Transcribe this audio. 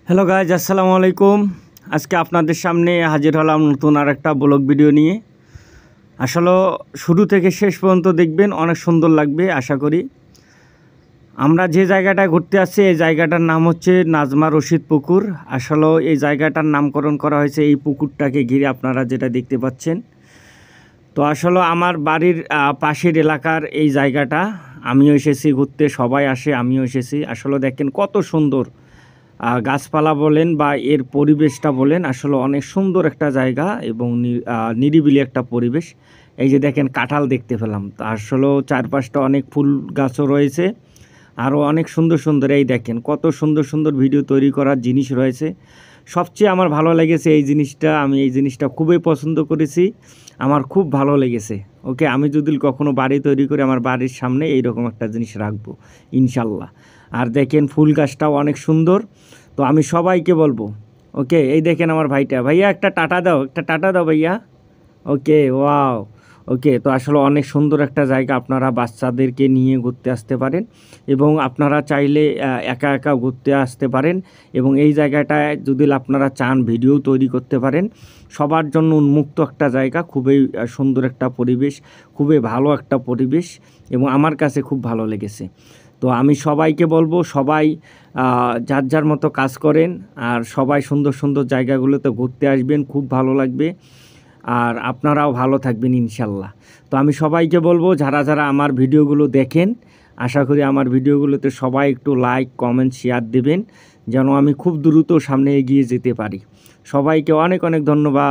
Hello guys, আসসালামু আলাইকুম। আজকে আপনাদের সামনে হাজির হলাম নতুন আর একটা ব্লগ ভিডিও নিয়ে। আসলে শুরু থেকে শেষ পর্যন্ত দেখবেন, অনেক সুন্দর লাগবে আশা করি। আমরা যে জায়গাটায় ঘুরতে আসছি এই জায়গাটার নাম হচ্ছে নাজমা রশিদ পুকুর। আসলে এই জায়গাটার নামকরণ করা হয়েছে এই পুকুরটাকে ঘিরে, আপনারা যেটা দেখতে পাচ্ছেন। তো আসলে আমার বাড়ির পাশের এলাকার এই জায়গাটা, আমিও এসেছি ঘুরতে, সবাই আসে, আমিও এসেছি। আসলে দেখেন কত সুন্দর গাছপালা বলেন বা এর পরিবেশটা বলেন, আসলে অনেক সুন্দর একটা জায়গা এবং নিরিবিলি একটা পরিবেশ। এই যে দেখেন কাঁঠাল দেখতে পেলাম, তা আসলেও চারপাশটা অনেক ফুল গাছও রয়েছে, আরও অনেক সুন্দর সুন্দর। এই দেখেন কত সুন্দর সুন্দর ভিডিও তৈরি করার জিনিস রয়েছে। সবচেয়ে আমার ভালো লেগেছে এই জিনিসটা, আমি এই জিনিসটা খুবই পছন্দ করেছি, আমার খুব ভালো লেগেছে। ওকে, আমি যদি কখনো বাড়ি তৈরি করে আমার বাড়ির সামনে এইরকম একটা জিনিস রাখবো ইনশাল্লাহ। আর দেখেন ফুল গাছটাও অনেক সুন্দর। তো আমি সবাইকে বলবো, ওকে, এই দেখেন আমার ভাইটা, ভাইয়া একটা টাটা দাও, একটা টাটা দাও ভাইয়া। ওকে, ওয়াও। ওকে, তো আসলে অনেক সুন্দর একটা জায়গা, আপনারা বাচ্চাদেরকে নিয়ে ঘুরতে আসতে পারেন এবং আপনারা চাইলে একা একা ঘুরতে আসতে পারেন। এবং এই জায়গাটায় যদি আপনারা চান ভিডিও তৈরি করতে পারেন। সবার জন্য উন্মুক্ত একটা জায়গা, খুবই সুন্দর একটা পরিবেশ, খুবই ভালো একটা পরিবেশ এবং আমার কাছে খুব ভালো লেগেছে। তো আমি সবাইকে বলবো, সবাই যার যার মতো কাজ করেন আর সবাই সুন্দর সুন্দর জায়গাগুলোতে ঘুরতে আসবেন, খুব ভালো লাগবে আর আপনারাও ভালো থাকবেন ইনশাল্লাহ। তো আমি সবাইকে বলবো, যারা যারা আমার ভিডিওগুলো দেখেন, আশা করি আমার ভিডিওগুলোতে সবাই একটু লাইক, কমেন্ট, শেয়ার দেবেন, যেন আমি খুব দ্রুত সামনে এগিয়ে যেতে পারি। সবাইকে অনেক অনেক ধন্যবাদ।